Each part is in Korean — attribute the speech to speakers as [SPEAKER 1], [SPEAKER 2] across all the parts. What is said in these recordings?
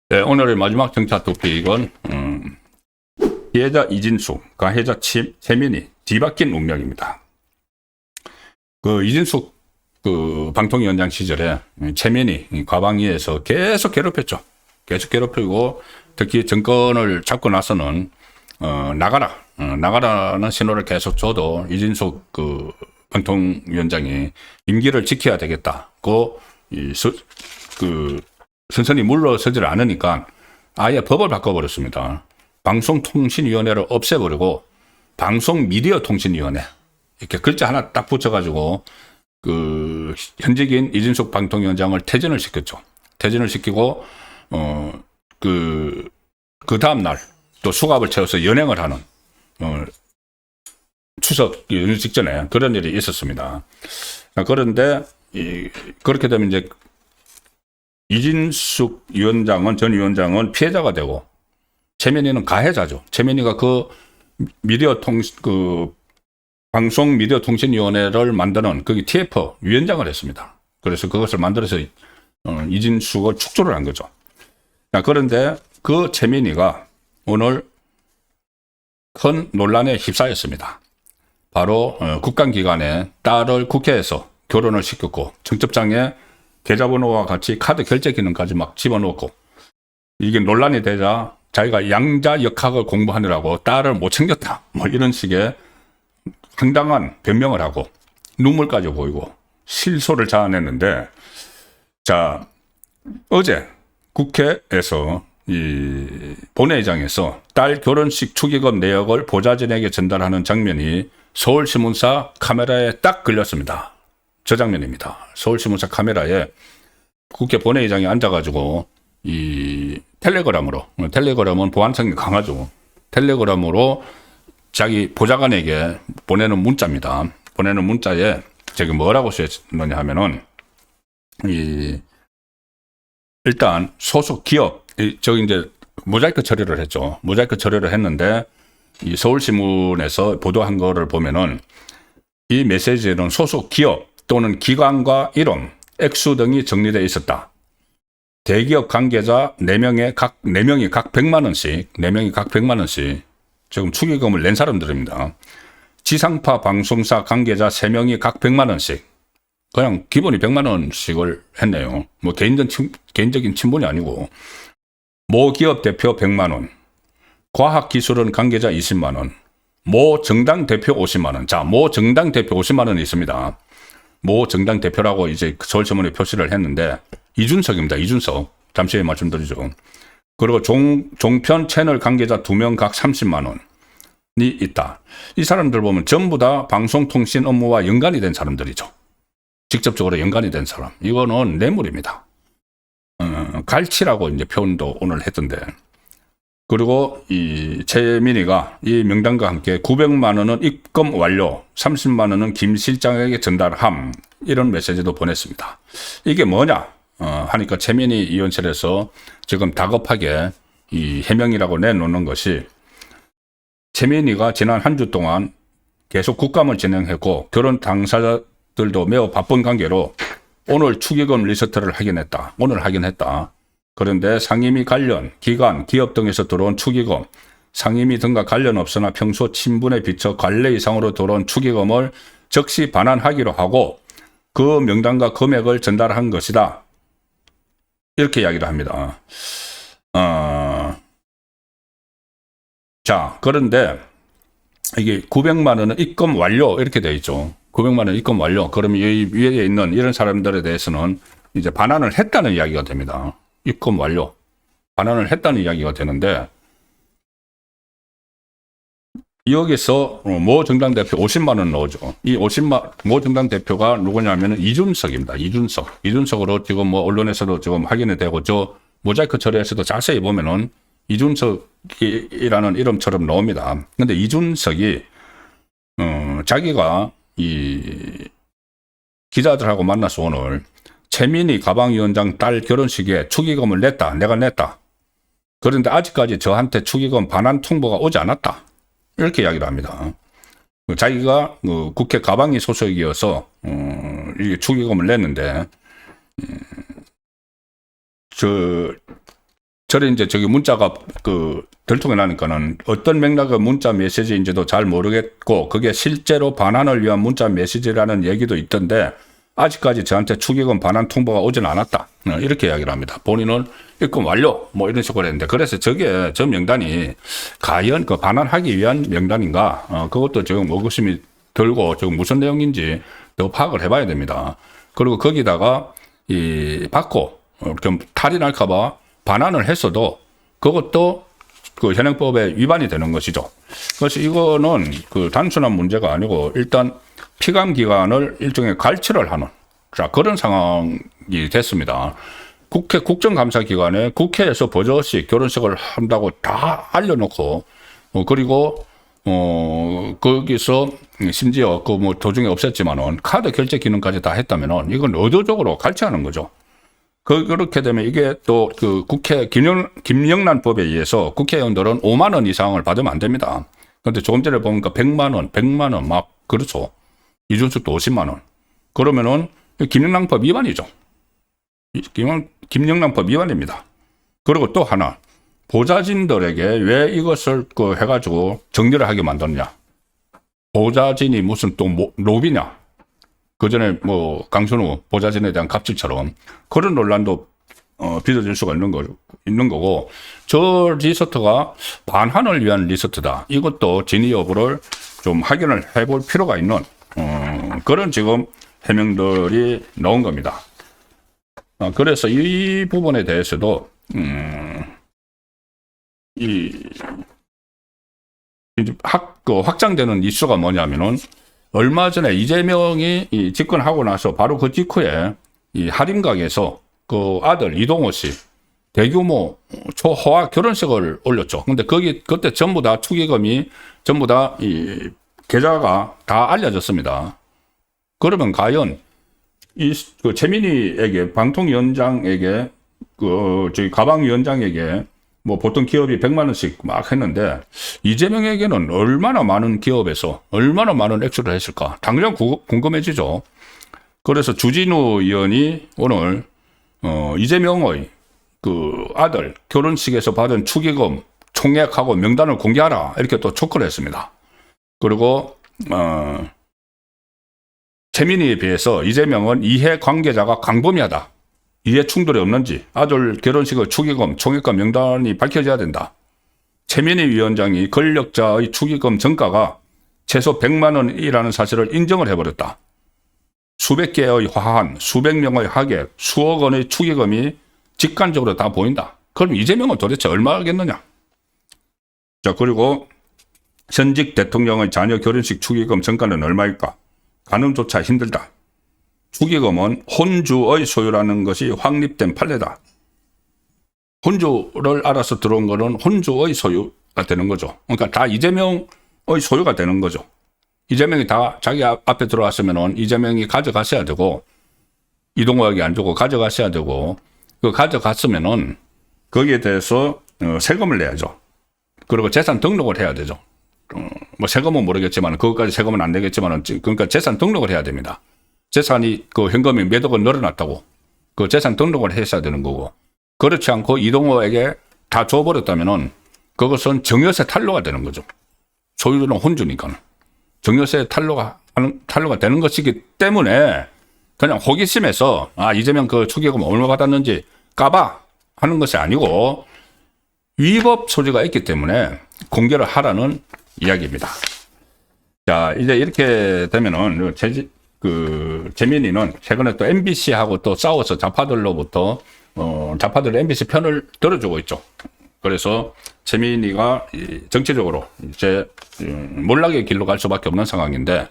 [SPEAKER 1] 네, 오늘의 마지막 정차 토픽은 피해자 이진숙, 가해자 최민희 뒤바뀐 운명입니다. 그 이진숙 그 방통위원장 시절에 최민희 과방위에서 계속 괴롭혔죠. 계속 괴롭히고 특히 정권을 잡고 나서는 나가라는 신호를 계속 줘도 이진숙 그 방통위원장이 임기를 지켜야 되겠다. 선선히 물러서질 않으니까 아예 법을 바꿔버렸습니다. 방송통신위원회를 없애버리고 방송미디어통신위원회 이렇게 글자 하나 딱 붙여가지고 그 현직인 이진숙 방통위원장을 퇴진을 시켰죠. 퇴진을 시키고 그 다음 날 또 수갑을 채워서 연행을 하는 추석 연휴 직전에 그런 일이 있었습니다. 그런데 그렇게 되면 이제 이진숙 전 위원장은 피해자가 되고 최민희는 가해자죠. 최민희가 그 방송 미디어 통신위원회를 만드는 거기 TF 위원장을 했습니다. 그래서 그것을 만들어서 이진숙을 축조를 한 거죠. 그런데 그 최민희가 오늘 큰 논란에 휩싸였습니다. 바로 국감기간에 딸을 국회에서 결혼을 시켰고 청첩장에 계좌번호와 같이 카드 결제 기능까지 막 집어넣고 이게 논란이 되자 자기가 양자 역학을 공부하느라고 딸을 못 챙겼다. 뭐 이런 식의 황당한 변명을 하고 눈물까지 보이고 실소를 자아냈는데 자 어제 국회에서 이 본회의장에서 딸 결혼식 축의금 내역을 보좌진에게 전달하는 장면이 서울신문사 카메라에 딱 걸렸습니다. 저 장면입니다. 서울신문사 카메라에 국회 본회의장에 앉아가지고 이 텔레그램은 보안성이 강하죠. 텔레그램으로 자기 보좌관에게 보내는 문자입니다. 보내는 문자에 저기 뭐라고 쓰였느냐 하면은 일단 소속 기업 저기 이제 모자이크 처리를 했죠. 모자이크 처리를 했는데 이 서울신문에서 보도한 거를 보면은 이 메시지에는 소속 기업 또는 기관과 이름, 액수 등이 정리되어 있었다. 대기업 관계자 4명이 각 100만 원씩 지금 축의금을 낸 사람들입니다. 지상파 방송사 관계자 3명이 각 100만 원씩 그냥 기본이 100만 원씩을 했네요. 뭐 개인적인 친분이 아니고 모 기업 대표 100만 원, 과학기술원 관계자 20만 원, 모 정당 대표 50만 원. 자, 모 정당 대표 50만 원이 있습니다. 모 정당 대표라고 이제 서울신문에 표시를 했는데 이준석입니다. 이준석. 잠시 후에 말씀드리죠. 그리고 종편 채널 관계자 2명 각 30만 원이 있다. 이 사람들 보면 전부 다 방송통신 업무와 연관이 된 사람들이죠. 직접적으로 연관이 된 사람. 이거는 뇌물입니다. 갈치라고 이제 표현도 오늘 했던데. 그리고 이 최민희가 이 명단과 함께 900만 원은 입금 완료, 30만 원은 김 실장에게 전달함 이런 메시지도 보냈습니다. 이게 뭐냐 하니까 최민희 의원실에서 지금 다급하게 이 해명이라고 내놓는 것이 최민희가 지난 한 주 동안 계속 국감을 진행했고 결혼 당사자들도 매우 바쁜 관계로 오늘 축의금 리스트를 확인했다. 오늘 확인했다. 그런데 상임위 관련 기관, 기업 등에서 들어온 축의금, 상임위 등과 관련 없으나 평소 친분에 비춰 관례 이상으로 들어온 축의금을 즉시 반환하기로 하고 그 명단과 금액을 전달한 것이다. 이렇게 이야기를 합니다. 자, 그런데 이게 900만 원은 입금 완료 이렇게 되어 있죠. 900만 원 입금 완료. 그러면 이 위에 있는 이런 사람들에 대해서는 이제 반환을 했다는 이야기가 됩니다. 입금 완료. 반환을 했다는 이야기가 되는데 여기서 모 정당 대표 50만 원 넣어줘. 이 모 정당 대표가 누구냐면은 이준석입니다. 이준석으로 지금 뭐 언론에서도 지금 확인이 되고 저 모자이크 처리에서도 자세히 보면은 이준석이라는 이름처럼 나옵니다. 근데 이준석이 자기가 이 기자들하고 만나서 오늘 최민희 가방위원장 딸 결혼식에 축의금을 내가 냈다. 그런데 아직까지 저한테 축의금 반환 통보가 오지 않았다. 이렇게 이야기를 합니다. 자기가 국회 가방위 소속이어서 이게 축의금을 냈는데 저래 이제 저기 문자가 들통이 나니까는 어떤 맥락의 문자 메시지인지도 잘 모르겠고 그게 실제로 반환을 위한 문자 메시지라는 얘기도 있던데 아직까지 저한테 축의금 반환 통보가 오진 않았다. 이렇게 이야기를 합니다. 본인은 입금 완료 뭐 이런 식으로 했는데 그래서 저 명단이 과연 그 반환하기 위한 명단인가 그것도 지금 의구심이 들고 지금 무슨 내용인지 더 파악을 해봐야 됩니다. 그리고 거기다가 받고 좀 탈이 날까봐 반환을 했어도 그것도 그 현행법에 위반이 되는 것이죠. 그래서 이거는 단순한 문제가 아니고 일단 피감 기관을 일종의 갈취를 하는 그런 상황이 됐습니다. 국회 국정감사기관에 국회에서 버젓이 결혼식을 한다고 다 알려놓고 그리고 거기서 심지어 뭐 도중에 없앴지만은 카드 결제 기능까지 다 했다면은 이건 의도적으로 갈취하는 거죠. 그렇게 되면 이게 또 국회 김영란법에 의해서 국회의원들은 5만 원 이상을 받으면 안 됩니다. 그런데 조금 전에 보니까 100만 원 막 그렇죠. 이준석도 50만 원. 그러면은 김영란법 위반이죠. 김영란법 위반입니다. 그리고 또 하나 보좌진들에게 왜 이것을 해가지고 정리를 하게 만들었냐. 보좌진이 무슨 또 로비냐. 그 전에 뭐 강순우 보좌진에 대한 갑질처럼 그런 논란도 빚어질 수가 있는 거고 저 리스트가 반환을 위한 리스트다. 이것도 진위 여부를 좀 확인을 해볼 필요가 있는 그런 지금 해명들이 나온 겁니다. 그래서 이 부분에 대해서도 확장되는 이슈가 뭐냐면은 얼마 전에 이재명이 집권하고 나서 바로 그 직후에 이 하림각에서 그 아들 이동호 씨 대규모 초호화 결혼식을 올렸죠. 근데 그때 전부 다 축의금이 전부 다 이 계좌가 다 알려졌습니다. 그러면 과연 최민희에게 방통위원장에게 저희 가방위원장에게 뭐 보통 기업이 100만 원씩 막 했는데 이재명에게는 얼마나 많은 기업에서 얼마나 많은 액수를 했을까? 당장 궁금해지죠. 그래서 주진우 의원이 오늘 이재명의 아들 결혼식에서 받은 축의금 총액하고 명단을 공개하라 이렇게 또 촉구를 했습니다. 그리고 최민희에 비해서 이재명은 이해 관계자가 광범위하다. 이해 충돌이 없는지 아들 결혼식의 축의금 총액과 명단이 밝혀져야 된다. 최민희 위원장이 권력자의 축의금 정가가 최소 100만 원이라는 사실을 인정을 해버렸다. 수백 개의 화한, 수백 명의 하객, 수억 원의 축의금이 직관적으로 다 보인다. 그럼 이재명은 도대체 얼마겠느냐? 자, 그리고 현직 대통령의 자녀 결혼식 축의금 정가는 얼마일까? 가늠조차 힘들다. 축의금은 혼주의 소유라는 것이 확립된 판례다. 혼주를 알아서 들어온 거는 혼주의 소유가 되는 거죠. 그러니까 다 이재명의 소유가 되는 거죠. 이재명이 다 자기 앞에 들어왔으면은 이재명이 가져가셔야 되고 이동호에게 안 주고 가져가셔야 되고 가져갔으면은 거기에 대해서 세금을 내야죠. 그리고 재산 등록을 해야 되죠. 뭐 세금은 모르겠지만 그것까지 세금은 안 내겠지만 그러니까 재산 등록을 해야 됩니다. 재산이 현금이 몇 억은 늘어났다고 그 재산 등록을 했어야 되는 거고 그렇지 않고 이동호에게 다 줘버렸다면은 그것은 증여세 탈루가 되는 거죠. 소유는 혼주니까는 증여세 탈루가 되는 것이기 때문에 그냥 호기심에서 이재명 축의금 얼마 받았는지 까봐 하는 것이 아니고 위법 소지가 있기 때문에 공개를 하라는 이야기입니다. 자, 이제 이렇게 되면은 재민이는 최근에 또 MBC하고 또 싸워서 좌파들로부터 좌파들의 MBC 편을 들어주고 있죠. 그래서 재민이가 정치적으로 이제 몰락의 길로 갈 수밖에 없는 상황인데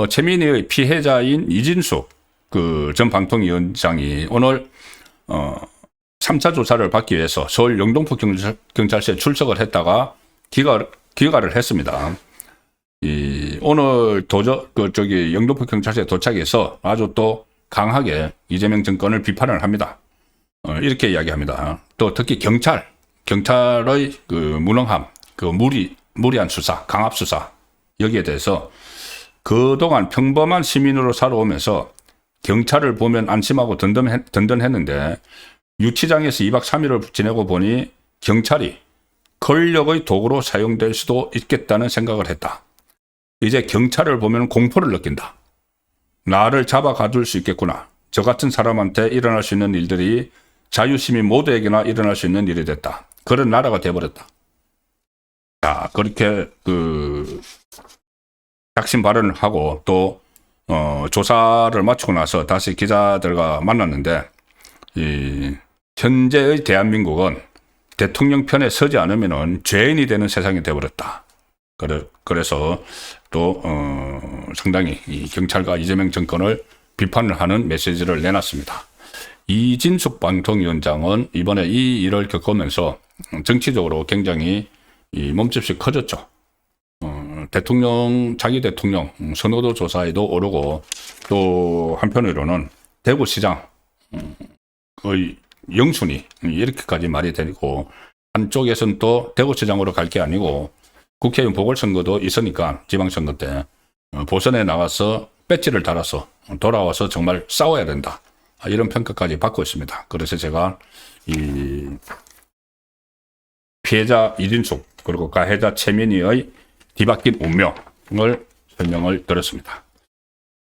[SPEAKER 1] 재민이의 피해자인 이진숙 전 방통위원장이 오늘 3차 조사를 받기 위해서 서울 영등포 경찰서에 출석을 했다가 귀가를 했습니다. 오늘 영등포 경찰서에 도착해서 아주 또 강하게 이재명 정권을 비판을 합니다. 이렇게 이야기합니다. 또 특히 경찰의 무능함, 무리한 수사, 강압 수사 여기에 대해서 그동안 평범한 시민으로 살아오면서 경찰을 보면 안심하고 든든했는데 유치장에서 2박 3일을 지내고 보니 경찰이 권력의 도구로 사용될 수도 있겠다는 생각을 했다. 이제 경찰을 보면 공포를 느낀다. 나를 잡아 가둘 수 있겠구나. 저 같은 사람한테 일어날 수 있는 일들이 자유시민 모두에게나 일어날 수 있는 일이 됐다. 그런 나라가 돼버렸다. 자, 그렇게 작심 발언을 하고 또 조사를 마치고 나서 다시 기자들과 만났는데 현재의 대한민국은 대통령 편에 서지 않으면 죄인이 되는 세상이 되어버렸다. 그래서 또 상당히 이 경찰과 이재명 정권을 비판을 하는 메시지를 내놨습니다. 이진숙 방통위원장은 이번에 이 일을 겪으면서 정치적으로 굉장히 이 몸집이 커졌죠. 자기 대통령 선호도 조사에도 오르고 또 한편으로는 대구시장의 영순위 이렇게까지 말이 되고 한쪽에서는 또 대구시장으로 갈 게 아니고 국회의원 보궐선거도 있으니까 지방선거 때 보선에 나가서 배지를 달아서 돌아와서 정말 싸워야 된다. 이런 평가까지 받고 있습니다. 그래서 제가 이 피해자 이진숙 그리고 가해자 최민희의 뒤바뀐 운명을 설명을 드렸습니다.